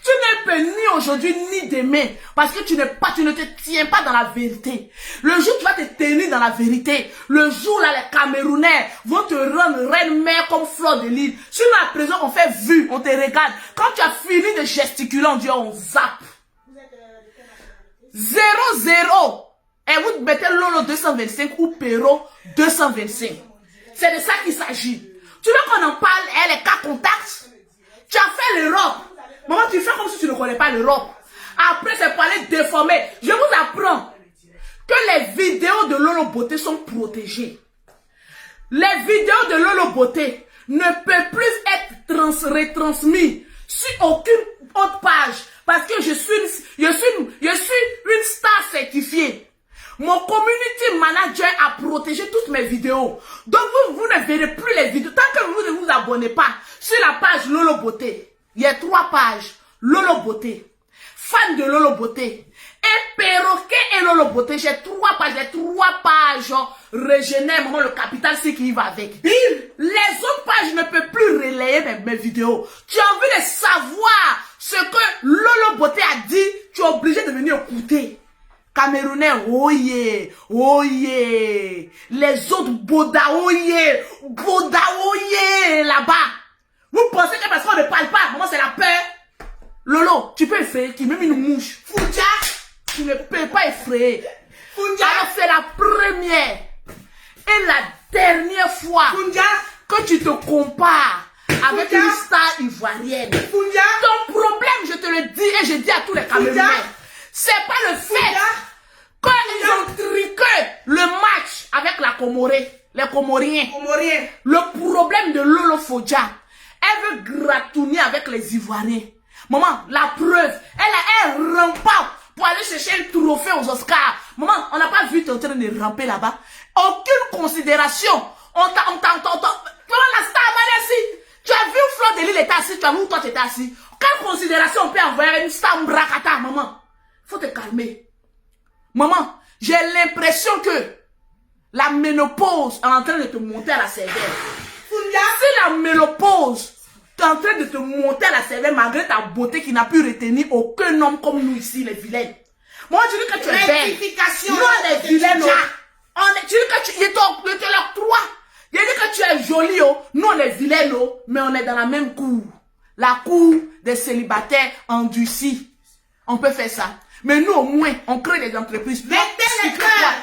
Tu ne peux ni aujourd'hui ni demain. Parce que tu ne te tiens pas dans la vérité. Le jour où tu vas te tenir dans la vérité, le jour là, les Camerounais vont te rendre reine-mère comme fleur de l'île. Sur la prison, on fait vue, on te regarde. Quand tu as fini de gesticuler, on dit on zappe. 0-0. Et vous mettez Lolo 225 ou Pero 225. C'est de ça qu'il s'agit. Tu veux qu'on en parle, les cas contacts? Tu as fait l'Europe. Maman, tu fais comme si tu ne connais pas l'Europe. Après, c'est pour aller déformer. Je vous apprends que les vidéos de Lolo Beauté sont protégées. Les vidéos de Lolo Beauté ne peuvent plus être retransmises sur aucune autre page. Parce que je suis une star certifiée. Mon community manager a protégé toutes mes vidéos. Donc vous ne verrez plus les vidéos. Tant que vous ne vous abonnez pas sur la page Lolo Beauté. Il y a 3 pages. Lolo Beauté. Fan de Lolo Beauté. Et Perroquet et Lolo Beauté. J'ai 3 pages. Les 3 pages. Régénère, maman, le capital, c'est qui va avec. Bim! Les autres pages ne peuvent plus relayer mes vidéos. Tu as envie de savoir ce que Lolo Beauté a dit. Tu es obligé de venir écouter. Camerounais, oh yeah, oh yeah. Les autres Boda, oh yeah, Boda, oh yeah, là-bas. Vous pensez que parce qu'on ne parle pas, maman, c'est la peur. Lolo, tu peux effrayer qui, même une mouche. Fouja, tu ne peux pas effrayer. Fouja, alors c'est la première et la dernière fois Fouja, que tu te compares avec Fouja, une star ivoirienne. Fouja, ton problème, je te le dis et je dis à tous les Camerounais, c'est pas le fait qu'ils ont triqué le match avec la Comorée, les Comoriens. Le problème de Lolo Fodia, elle veut gratouiller avec les Ivoiriens. Maman, la preuve, elle rampe pour aller chercher un trophée aux Oscars. Maman, on n'a pas vu tu en train de ramper là-bas. Aucune considération. Comment la star ici? Tu as vu Fleur de l'île était assis, tu as vu où toi tu étais assis? Quelle considération on peut envoyer une star Mbrakata, maman? Faut te calmer. Maman, j'ai l'impression que la ménopause est en train de te monter à la cervelle. Si la ménopause est en train de te monter à la cervelle malgré ta beauté qui n'a pu retenir aucun homme comme nous ici, les vilaines. Moi, je dis que tu es belle. Nous, on est vilaines. Tu dis que je te l'octroie. Je dis que tu es jolie. Nous, on est vilaines, mais on est dans la même cour. La cour des célibataires endurcis. On peut faire ça. Mais nous, au moins, on crée des entreprises. Mettez les cœurs.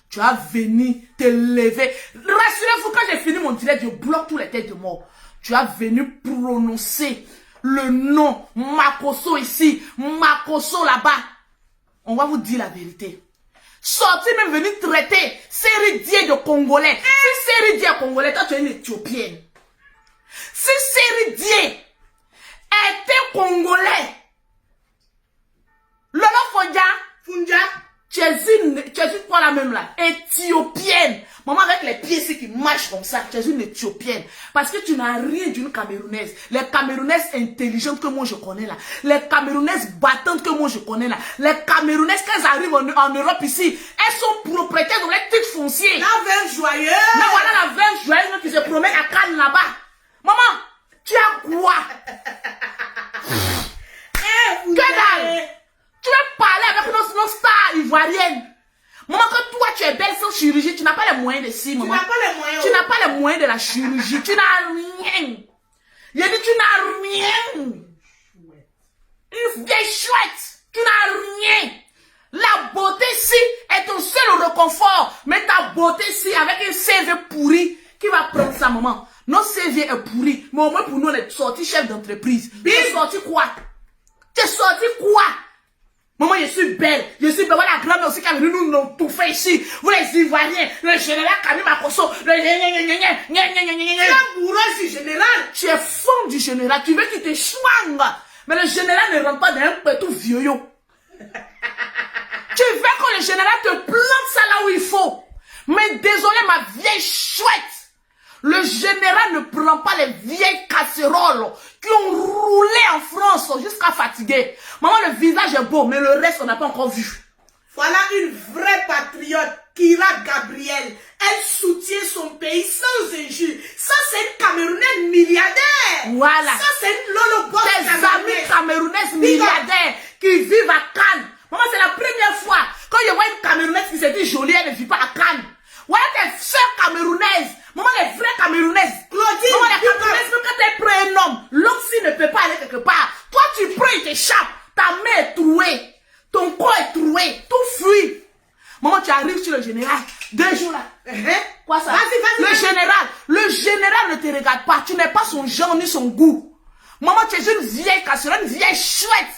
Tu as venu te lever. Rassurez-vous, quand j'ai fini mon direct, je bloque tous les têtes de mort. Tu as venu prononcer le nom Makosso ici, Makosso là-bas. On va vous dire la vérité. Sortir même venir traiter Séridie de Congolais. Si Séridie est Congolais, toi tu es une Éthiopienne. Si Séridie était Congolais, Lolo Fodia, tu es une quoi la même là, Éthiopienne. Maman avec les pieds ici qui marchent comme ça, tu es une Éthiopienne. Parce que tu n'as rien d'une Camerounaise. Les Camerounaises intelligentes que moi je connais là. Les Camerounaises battantes que moi je connais là. Les Camerounaises quand elles arrivent en Europe ici, elles sont propriétaires dans les titres fonciers. La veuve joyeuse. Mais voilà la veuve joyeuse qui se promène à Cannes là-bas. Maman, tu as quoi? Que dalle? Tu veux parler avec nos stars ivoiriennes. Maman, que toi tu es belle sans chirurgie, tu n'as pas les moyens de ci, maman. Tu n'as pas les moyens. Tu n'as pas les moyens de la chirurgie. Tu n'as rien. Il a dit tu n'as rien. Une vieille chouette. Tu n'as rien. La beauté ici est ton seul réconfort. Mais ta beauté ici avec un CV pourri, qui va prendre ça, maman? Notre CV est pourri. Mais au moins pour nous, on est sorti chef d'entreprise. Tu es sorti quoi? Tu es sorti quoi? Maman, je suis belle. Je suis belle. Voilà la grande aussi qui a venu nous tout fait ici. Vous les Ivoiriens, le général Camille Makosso, le Tu es bourreau du général. Tu es fond du général. Tu veux qu'il te chouangue. Mais le général ne rentre pas dans un pétou vieux. Tu veux que le général te plante ça là où il faut. Mais désolé, ma vieille chouette. Le général ne prend pas les vieilles casseroles qui ont roulé en France jusqu'à fatiguer. Maman, le visage est beau, mais le reste, on n'a pas encore vu. Voilà une vraie patriote, Kira Gabriel. Elle soutient son pays sans injure. Ça, c'est une Camerounaise milliardaire. Voilà. Ça, c'est une Lolo Boss. Tes amis camerounaises milliardaires qui vivent à Cannes. Maman, c'est la première fois quand je vois une Camerounaise qui se dit jolie, elle ne vit pas à Cannes. Voilà tes soeurs camerounaises. Maman, les vraies camerounaises. Claudine, maman, les camerounaises, même quand tu prends un homme, l'homme s'il ne peut pas aller quelque part. Toi, tu prends, il t'échappe. Ta main est trouée. Ton corps est troué. Tout fuit. Maman, tu arrives sur le général. 2 jours là. Quoi ça? Vas-y. Le général ne te regarde pas. Tu n'es pas son genre ni son goût. Maman, tu es une vieille casserole, une vieille chouette.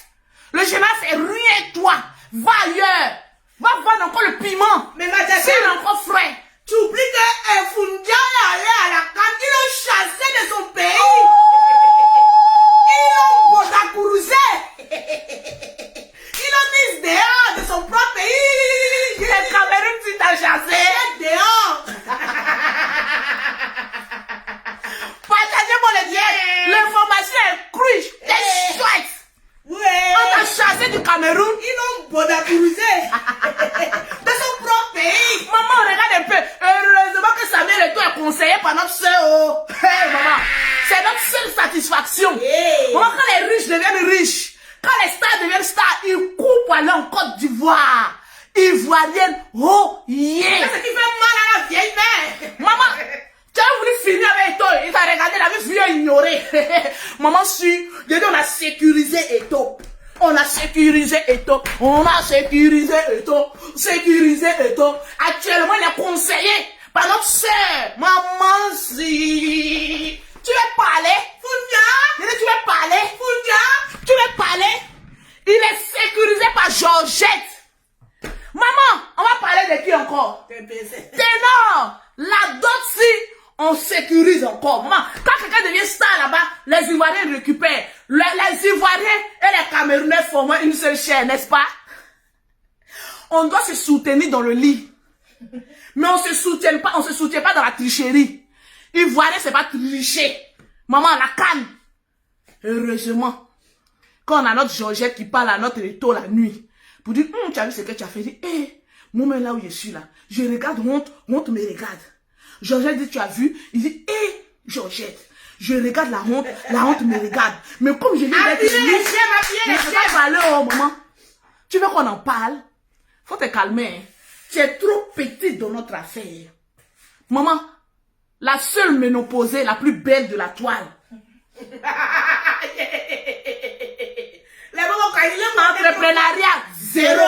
Le général, c'est rien toi. Va ailleurs. Va vendre encore le piment. Mais madame, c'est encore frais. Tu oublies que Fundia est allé à la Cannes. Ils l'ont chassé de son pays. Ils l'ont bodagourusé. Ils l'ont mis dehors de son propre pays. Le Cameroun, tu t'as chassé. Dehors. Partagez-moi le lien. L'information est cruche. C'est chouette. On t'a chassé du Cameroun. Ils l'ont bodagourusé. De son propre pays. Maman, regarde un peu. Heureusement que Samuel et toi est conseillé par notre soeur. Hey, maman. C'est notre seule satisfaction. Maman, quand les riches deviennent riches, quand les stars deviennent stars, ils courent pour aller en Côte d'Ivoire. Ivoirienne, oh yeah. C'est ce qui fait mal à la vieille mère. Maman, tu as voulu finir avec toi. Il t'a regardé, il avait vu ignorer. Maman, si, j'ai dit on a sécurisé Eto. On a sécurisé Eto. On a sécurisé Eto. Sécurisé Eto. Actuellement, il est conseillé par notre sœur. Maman, si. Tu veux parler? Fundia? Tu veux parler? Fundia? Tu veux parler? Il est sécurisé par Georgette. Maman, on va parler de qui encore? Ténor. La dot si. On sécurise encore. Maman, quand quelqu'un devient star là-bas, les Ivoiriens récupèrent. Les Ivoiriens et les Camerounais forment une seule chair, n'est-ce pas? On doit se soutenir dans le lit. Mais on se soutient pas dans la tricherie. Ivoirien, c'est pas tricher. Maman, la canne. Heureusement, quand on a notre Georgette qui parle à notre Eto la nuit, pour dire, tu as vu ce que tu as fait? Dit, moi, là où je suis là, je regarde, honte me regarde. Georgette dit, tu as vu? Il dit, Georgette, je regarde la honte me regarde. Mais comme je viens d'être je ne peux pas parler, maman. Tu veux qu'on en parle? Faut te calmer. Hein. Tu es trop petite dans notre affaire. Maman, la seule ménopausée, la plus belle de la toile. L'entrepreneuriat, 0.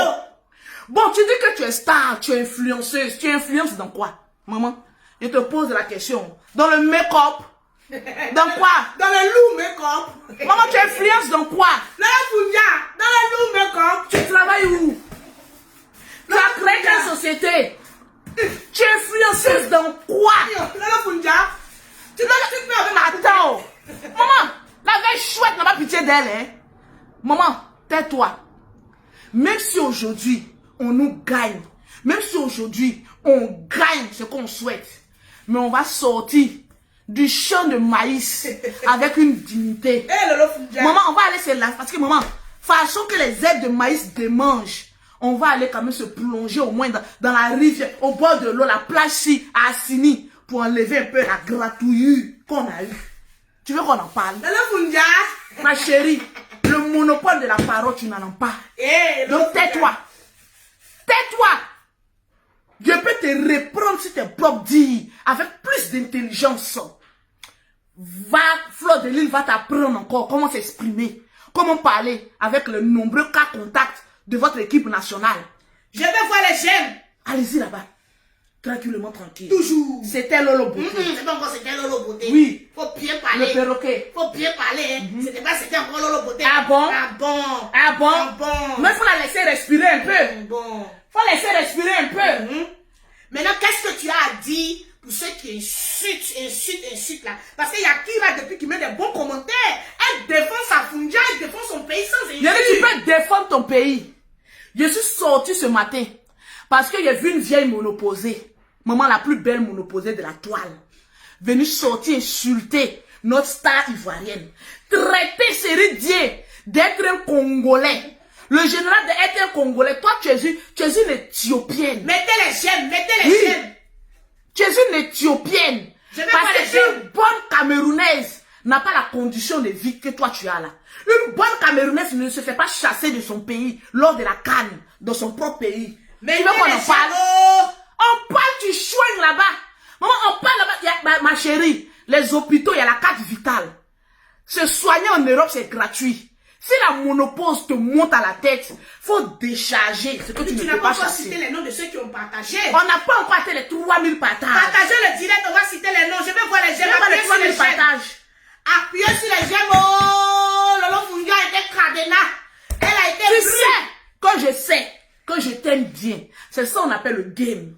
Bon, tu dis que tu es star, tu es influenceuse. Tu influences dans quoi, maman? Je te pose la question. Dans le make-up? Dans quoi? Dans le loup make-up. Maman, tu influences dans quoi? Dans la Fundia. Dans le loup make-up. Tu travailles où? Tu as créé quelle société? Tu es influenceuse dans quoi? Dans la Fundia. Tu dois attends. Maman, la vieille chouette n'a pas pitié d'elle, hein? Maman, tais-toi. Même si aujourd'hui, on nous gagne, même si aujourd'hui, on gagne ce qu'on souhaite, mais on va sortir du champ de maïs avec une dignité. Maman, on va aller se laver, parce que maman, façon que les ailes de maïs démangent, on va aller quand même se plonger au moins dans la rivière, au bord de l'eau, la plage ici, à Assini, pour enlever un peu la gratouillure qu'on a eue. Tu veux qu'on en parle? Ma chérie, le monopole de la parole, tu n'en as pas. Donc tais-toi. Tais-toi. Je peux te reprendre sur tes propres dires avec plus d'intelligence. Va, Fleur de Lille va t'apprendre encore comment s'exprimer, comment parler avec le nombreux cas contacts de votre équipe nationale. Je vais voir les gemmes. Allez-y là-bas. Tranquillement, tranquille. Toujours. C'était Lolo Beauté. C'est pas encore c'était Lolo Beauté. Oui. Faut bien parler. Le perroquet. Faut bien parler. C'était encore Lolo Beauté. Ah bon? Ah bon? Ah bon? Ah bon? Mais il faut la laisser respirer un peu. Bon. Faut laisser respirer un peu. Maintenant, qu'est-ce que tu as à dire pour ceux qui insultent là? Parce qu'il y a qui là depuis qui met des bons commentaires. Elle défend sa Funja, elle défend son pays sans injure. Tu peux défendre ton pays. Je suis sorti ce matin parce que j'ai vu une vieille monoposée, maman la plus belle monoposée de la toile, venue sortir insulter notre star ivoirienne, traiter Série d'être un Congolais. Le général d'être un Congolais, toi tu es une Éthiopienne. Mettez les j'aime, mettez les j'aime. Tu es une Éthiopienne. Parce qu'une bonne Camerounaise n'a pas la condition de vie que toi tu as là. Une bonne Camerounaise ne se fait pas chasser de son pays lors de la CAN, dans son propre pays. Mais tu veux qu'on en parle? On parle du chouin là-bas. Maman, on parle là-bas. Ma chérie, les hôpitaux, il y a la carte vitale. Se soigner en Europe, c'est gratuit. Si la monopause te monte à la tête, faut décharger ce que tu ne peux pas chasser. Tu n'as pas cité les noms de ceux qui ont partagé. On n'a pas encore atteint les 3000 partages. Partagez le direct, on va citer les noms. Je vais voir les j'aime. Je vais voir les 3000 partages. Appuyez sur les j'aime. Oh, Lolo Funja a été cardena. Elle a été tu sais, quand je sais que je t'aime bien, c'est ça qu'on appelle le game.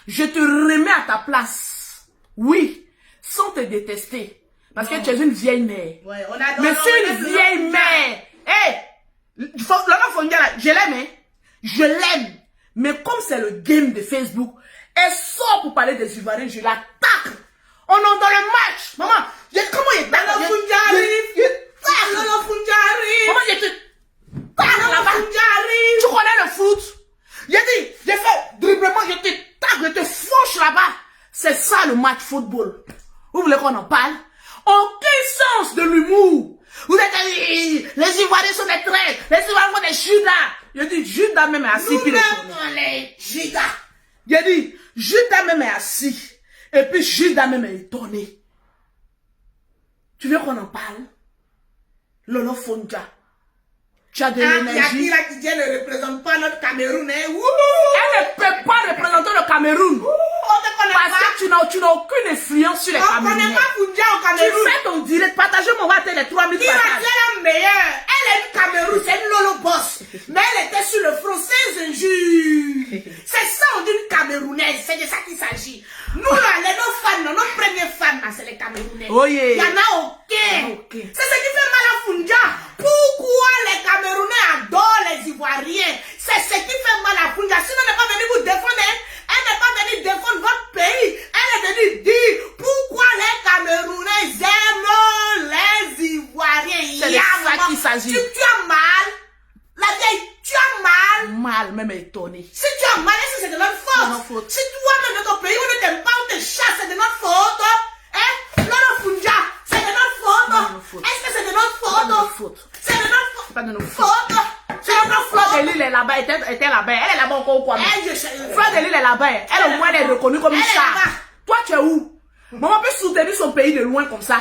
Je te remets à ta place. Oui, sans te détester. Parce que tu es une vieille mère. Ouais, mais c'est une vieille mère. Hé, Lolo Funja, je l'aime, hein. Je l'aime. Mais comme c'est le game de Facebook, elle sort pour parler des Ivoiriens, je l'attaque. On est dans le match. Maman, comment il est Lolo Funja arrive. Lolo Funja arrive. Maman, je te tacle là-bas. Tu connais le foot? J'ai fait dribblement, je te tacle, je te fauche là-bas. C'est ça le match football. Vous voulez qu'on en parle? Aucun sens de l'humour. Vous êtes les Ivoiriens sont des traîtres, les Ivoiriens sont des Judas. Je dis Judas même est assis. Nous les Judas. J'ai dit Judas même est assis. Et puis Judas même est étonné. Tu veux qu'on en parle? Lolo Funja. Tu as de l'énergie. Il y a qui là qui ne représente pas notre Cameroun. Hein? Elle ne peut pas représenter le Cameroun. Parce que tu n'as aucune influence sur les Camerounais. On ne connaît pas Funja au Cameroun. Tu fais ton direct, partagez-moi, on va atteindre les 3000 partages. Elle est la meilleure. Elle est une Cameroun, c'est une Lolo Boss. Mais elle était sur le front sans injure. C'est ça, on dit une Camerounaise. C'est de ça qu'il s'agit. Nous, là, nos fans, nos premiers fans, c'est les Camerounais. Oh yeah. Il n'y en a aucun. C'est ce qui fait mal à Funja. Pourquoi les Camerounais adorent les Ivoiriens? C'est ce qui fait mal à Funja. Sinon, elle n'est pas venue vous défendre. Elle n'est pas venue défendre votre pays. Elle est venue dire pourquoi les Camerounais aiment les Ivoiriens. C'est de ça qu'il s'agit. Tu as mal. La vieille, tu as mal. Mal, même étonné. Si tu as mal, est-ce que c'est de notre faute? Si toi-même dans ton pays, on ne t'aime pas, on te chasse, c'est de notre faute. Hein? Lolo Funja, c'est de notre faute. Est-ce que c'est de notre faute? C'est de notre faute. C'est pas de notre faute. C'est de notre faute. Fleur de Lille est là-bas, était là-bas. Elle est là-bas encore ou quoi? Fleur de Lille est là-bas. Elle au moins elle est reconnue comme une star. Toi, tu es où? Maman peut soutenir son pays de loin comme ça.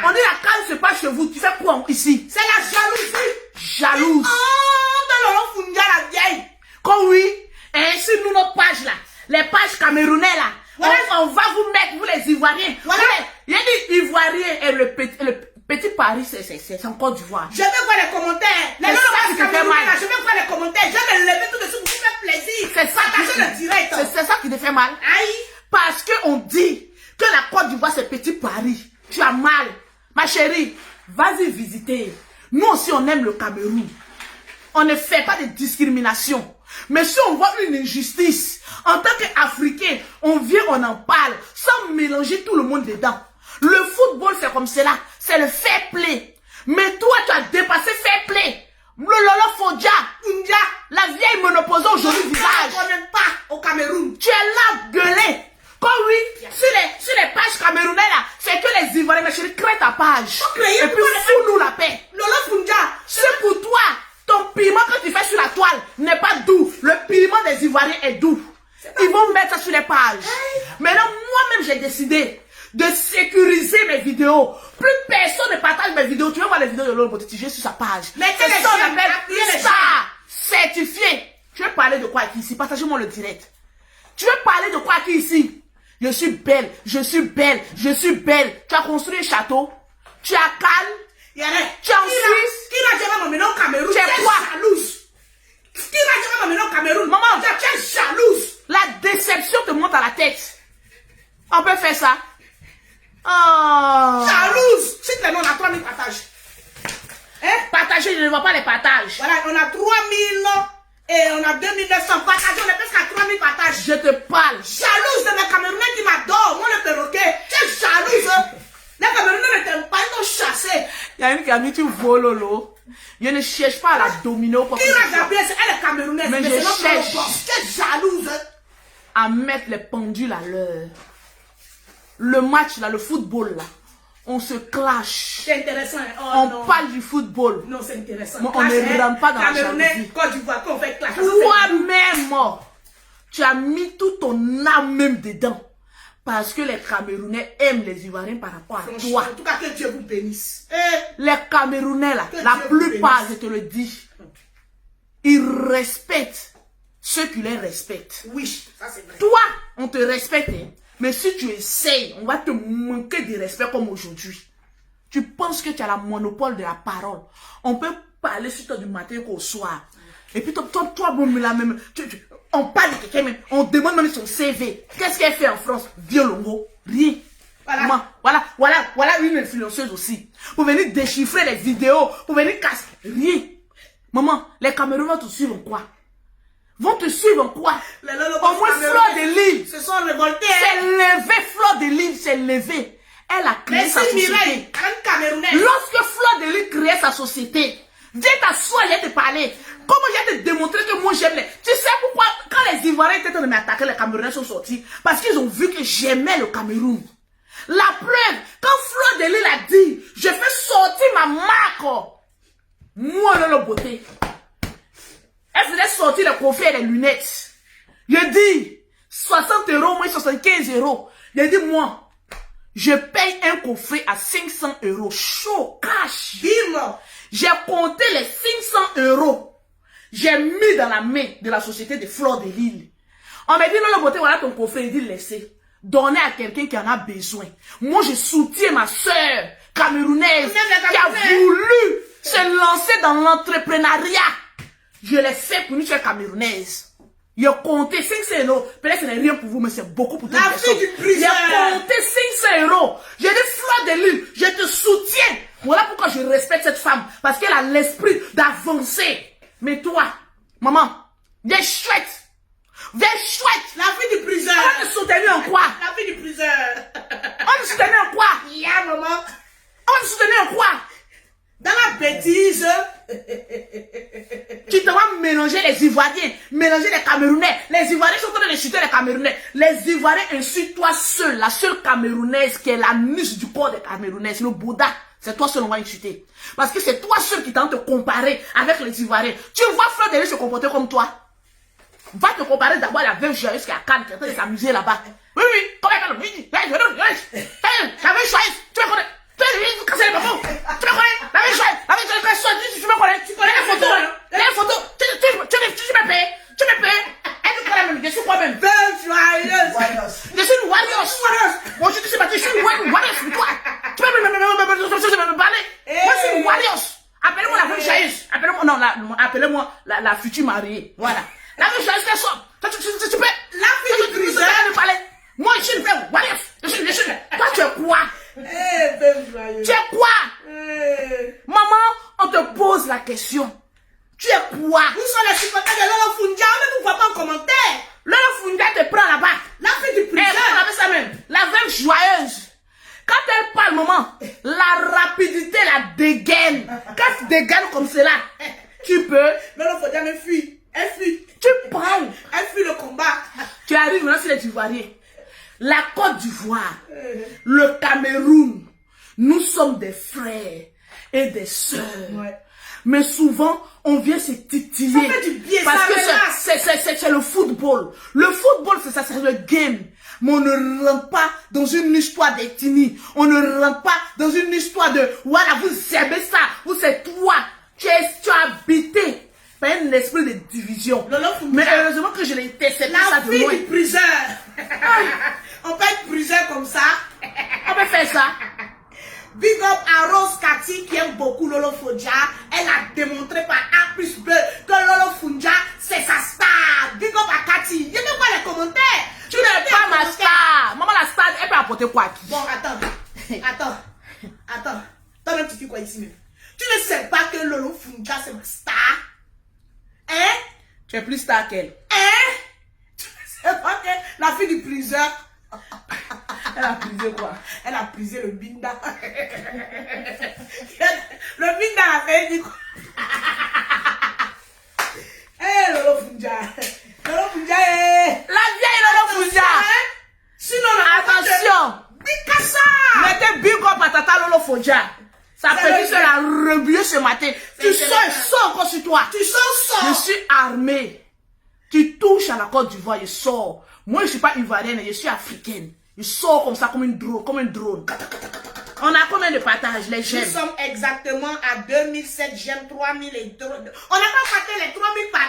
On dit la calme se passe chez vous. Tu fais quoi ici? C'est la jalousie. Jalouse. Oh, dans Lolo Funja la vieille. Comme oui, et sur nous nos pages là, les pages camerounais là, voilà. on va vous mettre, vous les Ivoiriens. Voilà. Il y a dit Ivoirien et le petit Paris, c'est en Côte d'Ivoire. Je vais voir les commentaires. Les ça qui te fait mal. Je vais voir les commentaires. Je vais me lever tout de suite pour vous faire plaisir. C'est ça le direct. C'est ça qui te fait mal. Aïe. Parce qu'on dit que la Côte d'Ivoire c'est petit Paris. Tu as mal. Ma chérie, vas-y visiter. Nous aussi on aime le Cameroun. On ne fait pas de discrimination. Mais si on voit une injustice, en tant qu'Africain, on vient, on en parle, sans mélanger tout le monde dedans. Le football, c'est comme cela. C'est le fair play. Mais toi, tu as dépassé fair play. Le Lolo Funja, la vieille monoposée aujourd'hui visage. On n'aime pas au Cameroun. Tu es là, gueulé. Comme oui, sur les pages camerounais là, c'est que les Ivoiriens, ma chérie, crée ta page. Et puis fous-nous la paix. Lolo Funja, c'est pour toi. Ton piment que tu fais sur la toile n'est pas doux. Le piment des Ivoiriens est doux. Ils vont mettre ça sur les pages. Maintenant, moi-même, j'ai décidé de sécuriser mes vidéos. Plus personne ne partage mes vidéos. Tu veux voir les vidéos de Lolo Beauté sur sa page. Mettez les ça on appelle star certifié. Je vais parler de quoi ici? Partagez-moi le direct. Tu veux parler de quoi qui ici? Je suis belle, je suis belle, je suis belle. Tu as construit un château. Tu as Cannes. Tu es en Suisse. Qui n'a jamais m'amené au Cameroun? Tu es quoi? Jalouse. Qui n'a jamais m'amené au Cameroun? Maman, tu es jalouse. La déception te monte à la tête. On peut faire ça. Oh. Jalouse. Si tu es non, on a 3000 partages. Hein? Partager, je ne vois pas les partages. Voilà, on a 3000 et on a 2900 partages. On est presque à 3000 partages. Je te parle. Jalouse de mes Camerounais qui m'adorent. Moi, le perroquet. Tu es jalouse. Les Camerounais ne t'aiment pas, ils t'ont chassé. Il y a une qui a mis tu voles, Lolo. Je ne cherche pas à la dominer ou quoi que Qui ce n'a soit. jamais, elle est Camerounaise. Mais je cherche. Tu es jalouse. À mettre les pendules à l'heure. Le match là, le football là, on se clash. C'est intéressant. Oh, on non. parle du football. Non, c'est intéressant. Mais on ne rentre pas dans la Camerounais, jalousie. Côte d'Ivoire, quand on fait clash. Toi-même, tu as mis tout ton âme même dedans. Parce que les Camerounais aiment les Ivoiriens par rapport à toi. En tout cas, que Dieu vous bénisse. Les Camerounais là, la plupart, je te le dis, ils respectent ceux qui les respectent. Oui, ça c'est vrai. Toi, on te respecte, hein. Mais si tu essayes, on va te manquer de respect comme aujourd'hui. Tu penses que tu as la monopole de la parole. On peut parler sur toi du matin qu'au soir. Et puis toi, bon, la même, on parle de quelqu'un même, on demande même son CV. Qu'est-ce qu'elle fait en France? Violongo, rien. Voilà une influenceuse aussi. Pour venir déchiffrer les vidéos, pour venir casser, rien. Maman, les Camerounais vont te suivre en quoi? Vont te suivre en quoi? Au moins Fleur de Lille se sont révoltés. C'est levé, Fleur de Lille s'est levé. Elle a créé sa société. Lorsque Fleur de Lille créait sa société, viens t'asseoir, je vais te parler. Comment je vais te démontrer que moi j'aime les... Tu sais pourquoi quand les Ivoiriens étaient en train de m'attaquer, les Camerounais sont sortis? Parce qu'ils ont vu que j'aimais le Cameroun. La preuve, quand Fleur de Lille a dit, je fais sortir ma marque, moi dans la beauté. Elle faisait sortir les coffres et les lunettes. Je dis, 60 €, moi 75 €. Je dis, moi, je paye un coffret à 500 €. Chaud, cash. Bim. J'ai compté les 500 €. J'ai mis dans la main de la société de Fleur de Lille. On m'a dit, non, le beauté, voilà ton coffret. Il dit, laissez. Donnez à quelqu'un qui en a besoin. Moi, je soutiens ma soeur camerounaise qui a voulu se lancer dans l'entrepreneuriat. Je l'ai fait pour une soeur camerounaise. Il a compté 500 €. Peut-être que ce n'est rien pour vous, mais c'est beaucoup pour d'autres personnes. Il a compté 500 €. J'ai dit, Fleur de Lille, je te soutiens. Voilà pourquoi je respecte cette femme. Parce qu'elle a l'esprit d'avancer. Mais toi, maman, viens chouette. Viens chouette. La fille du priseur. On va te soutenir en quoi? La fille du priseur. On va te soutenir en quoi? Yeah, maman. On va te soutenir en quoi? Dans la bêtise. Tu te vas mélanger les Ivoiriens, mélanger les Camerounais. Les Ivoiriens sont en train de chuter les Camerounais. Les Ivoiriens insultent toi seule, la seule Camerounaise qui est la niche du corps des Camerounais. C'est le Bouddha. C'est toi seul on va insulter. Parce que c'est toi seul qui tente de te comparer avec les Ivoiriens. Tu vois Fleur de Lille se comporter comme toi. Va te comparer d'abord à la veuve joyeuse qui est à Cannes, qui est en train de s'amuser là-bas. Oui, comment elle fait? La veuve joyeuse, tu me connais. Tu me connais, la veuve joyeuse, tu me connais. Tu connais les photos, les photos. Tu me payes. Elle me connaît même, je suis quoi-même. Veuve joyeuse. Je suis une warrior. Moi, je suis battu, je suis une warrior pour toi. Tu peux me parler. Moi, je suis une warrior. Appelez-moi la veuve joyeuse. Appelez-moi la future mariée. Voilà. La veuve joyeuse, qu'elle sort. Tu peux. La fille du priseur. Me parler. Moi, je suis une veuve warrior. Je suis. Toi, tu es quoi? Veuve joyeuse. Tu es quoi? Maman, on te pose la question. Tu es quoi? Où sont les supporters de Lolo Fundia? On ne vous voit pas en commentaire. Lolo Fundia te prend là-bas. La fille du priseur. Ça même. La veuve joyeuse. Quand elle parle, maman, la rapidité, la dégaine. Quand tu dégaines comme cela, tu peux. Lolo Fundia me fuit. Elle fuit. Tu parles. Elle fuit le combat. Tu arrives maintenant sur les Ivoiriens. La Côte d'Ivoire, le Cameroun, nous sommes des frères et des sœurs. Ouais. Mais souvent, on vient se titiller. Ça fait du bien, parce ça que c'est le football. Le football, c'est ça, c'est le game. Mais on ne rentre pas dans une histoire d'ethnie. On ne rentre pas dans une histoire de, voilà, vous aimez ça, vous c'est toi. Tu as habité par un esprit de division. Lolo Funja. Mais heureusement que je l'ai intercepté ça La de fille loin. du priseur. On peut être priseur comme ça. On peut faire ça. Big up à Rose Cathy qui aime beaucoup Lolo Funja. Elle a démontré par A plus B que Lolo Funja c'est sa star. Big up à Cathy. Je ne vois les commentaires. Tu n'es pas ma star. Maman, la star, elle peut apporter quoi à qui? Bon, attends. Toi-même, tu dis quoi ici même? Tu ne sais pas que Lolo Funja c'est ma star? Hein? Tu es plus star qu'elle. Hein? Tu ne sais pas que la fille du priseur. Elle a prisé quoi? Elle a prisé le binda. Le binda a fait du coup. Eh, Lolo Funja. Lolo Funja, La vieille Lolo Funja. Sinon, attention. Bikassa. Mettez big up à Tata Lolo Funja. Ça fait juste la rebuer ce matin. Tu sors encore sur toi. Tu sors. Je suis armée. Tu touches à la Côte d'Ivoire, je sors. Moi, je ne suis pas ivoirienne, je suis africaine. Je sors comme ça, comme un drone. On a combien de partages, les j'aime? Nous sommes exactement à 2007 j'aime, 3000 et 3... On n'a pas parté les 3000 partages.